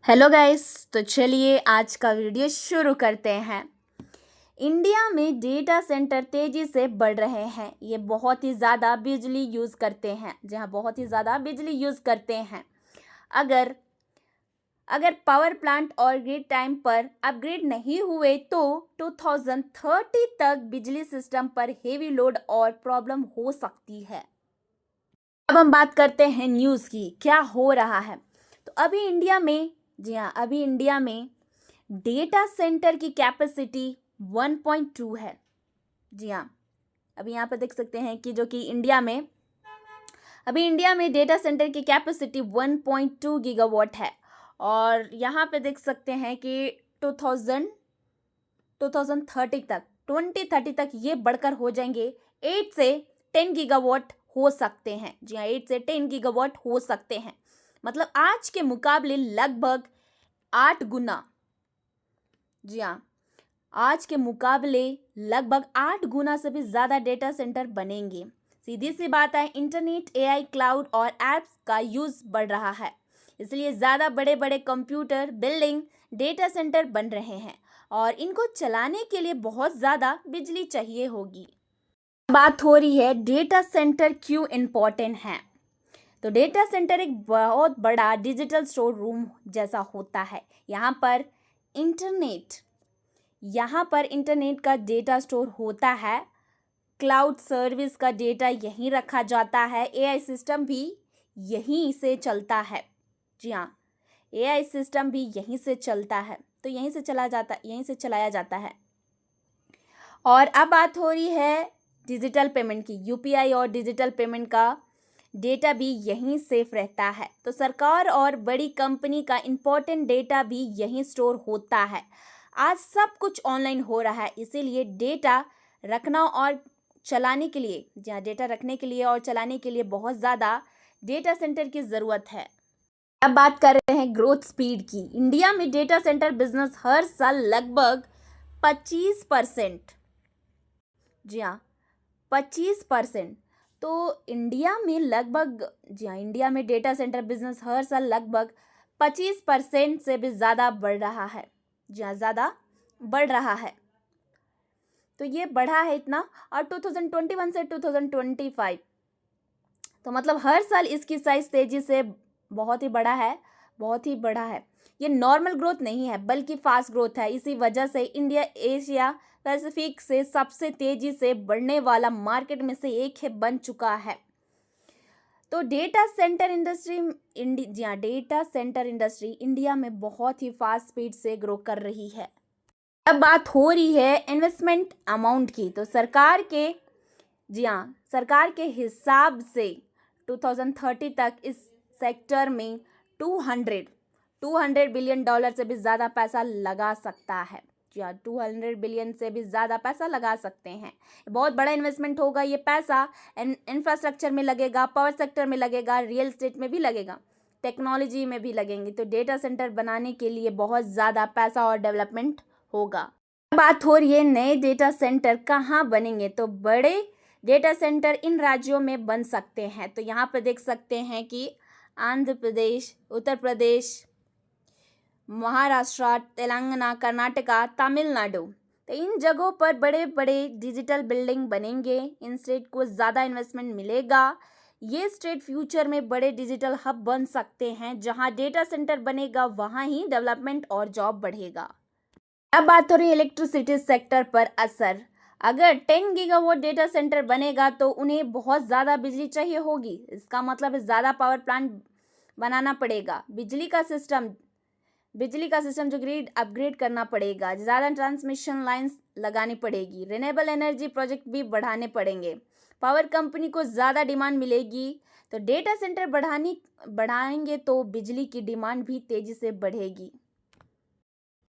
Hello guys, तो चलिए आज का वीडियो शुरू करते हैं। इंडिया में डेटा सेंटर तेजी से बढ़ रहे हैं। ये बहुत ही ज़्यादा बिजली यूज़ करते हैं। जी हाँ, बहुत ही ज़्यादा बिजली यूज़ करते हैं। अगर अगर पावर प्लांट और ग्रिड टाइम पर अपग्रेड नहीं हुए तो 2030 तक बिजली सिस्टम पर हेवी लोड और प्रॉब्लम हो सकती है। अब हम बात करते हैं न्यूज़ की, क्या हो रहा है। तो अभी इंडिया में, जी हाँ, अभी इंडिया में डेटा सेंटर की कैपेसिटी 1.2 है। जी हाँ, अभी यहाँ पर देख सकते हैं कि अभी इंडिया में डेटा सेंटर की कैपेसिटी 1.2 गीगावाट है। और यहाँ पे देख सकते हैं कि 2030 तक ये बढ़कर हो जाएंगे 8 से 10 गीगावाट हो सकते हैं। जी हाँ, 8 से 10 गीगावाट हो सकते हैं। मतलब आज के मुकाबले लगभग 8 गुना। जी हाँ, आज के मुकाबले लगभग 8 गुना से भी ज़्यादा डेटा सेंटर बनेंगे। सीधी सी बात है, इंटरनेट, एआई, क्लाउड और एप्स का यूज़ बढ़ रहा है, इसलिए ज़्यादा बड़े बड़े कंप्यूटर, बिल्डिंग, डेटा सेंटर बन रहे हैं और इनको चलाने के लिए बहुत ज़्यादा बिजली चाहिए होगी। बात हो रही है डेटा सेंटर क्यों इम्पोर्टेंट है। तो डेटा सेंटर एक बहुत बड़ा डिजिटल स्टोर रूम जैसा होता है। यहाँ पर इंटरनेट का डेटा स्टोर होता है, क्लाउड सर्विस का डेटा यहीं रखा जाता है, एआई सिस्टम भी यहीं से चलता है। जी हाँ, एआई सिस्टम भी यहीं से चलता है, तो यहीं से चलाया जाता है। और अब बात हो रही है डिजिटल पेमेंट की। यूपीआई और डिजिटल पेमेंट का डेटा भी यहीं सेफ रहता है। तो सरकार और बड़ी कंपनी का इम्पोर्टेंट डेटा भी यहीं स्टोर होता है। आज सब कुछ ऑनलाइन हो रहा है, इसीलिए डेटा रखना और चलाने के लिए, जहाँ डेटा रखने के लिए और चलाने के लिए बहुत ज़्यादा डेटा सेंटर की ज़रूरत है। अब बात कर रहे हैं ग्रोथ स्पीड की। इंडिया में डेटा सेंटर बिजनेस हर साल लगभग 25%, जी हाँ 25%। तो इंडिया में डेटा सेंटर बिजनेस हर साल लगभग 25% से भी ज़्यादा बढ़ रहा है। जी हाँ, ज़्यादा बढ़ रहा है। तो ये बढ़ा है इतना। और 2021 से 2025, तो मतलब हर साल इसकी साइज तेजी से बहुत ही बढ़ा है। ये नॉर्मल ग्रोथ नहीं है बल्कि फास्ट ग्रोथ है। इसी वजह से इंडिया एशिया पैसिफिक से सबसे तेजी से बढ़ने वाला मार्केट में से एक बन चुका है। तो डेटा सेंटर इंडस्ट्री इंडिया में बहुत ही फास्ट स्पीड से ग्रो कर रही है। अब बात हो रही है इन्वेस्टमेंट अमाउंट की। तो सरकार के हिसाब से 2030 तक इस सेक्टर में 200 बिलियन डॉलर से भी ज़्यादा पैसा लगा सकता है। जी हाँ, 200 बिलियन से भी ज़्यादा पैसा लगा सकते हैं। बहुत बड़ा इन्वेस्टमेंट होगा। ये पैसा इंफ्रास्ट्रक्चर में लगेगा, पावर सेक्टर में लगेगा, रियल एस्टेट में भी लगेगा, टेक्नोलॉजी में भी लगेंगे। तो डेटा सेंटर बनाने के लिए बहुत ज़्यादा पैसा और डेवलपमेंट होगा। बात हो रही है नए डेटा सेंटर कहाँ बनेंगे। तो बड़े डेटा सेंटर इन राज्यों में बन सकते हैं। तो यहाँ पर देख सकते हैं कि आंध्र प्रदेश, उत्तर प्रदेश, महाराष्ट्र, तेलंगाना, कर्नाटका, तमिलनाडु। तो इन जगहों पर बड़े बड़े डिजिटल बिल्डिंग बनेंगे। इन स्टेट को ज़्यादा इन्वेस्टमेंट मिलेगा। ये स्टेट फ्यूचर में बड़े डिजिटल हब बन सकते हैं। जहाँ डेटा सेंटर बनेगा वहाँ ही डेवलपमेंट और जॉब बढ़ेगा। अब बात हो रही है इलेक्ट्रिसिटी सेक्टर पर असर। अगर 10 गीगावाट डेटा सेंटर बनेगा तो उन्हें बहुत ज़्यादा बिजली चाहिए होगी। इसका मतलब ज़्यादा पावर प्लांट बनाना पड़ेगा। बिजली का सिस्टम जो ग्रिड अपग्रेड करना पड़ेगा, ज़्यादा ट्रांसमिशन लाइंस लगानी पड़ेगी, रिन्यूएबल एनर्जी प्रोजेक्ट भी बढ़ाने पड़ेंगे, पावर कंपनी को ज़्यादा डिमांड मिलेगी। तो डेटा सेंटर बढ़ाएंगे तो बिजली की डिमांड भी तेज़ी से बढ़ेगी।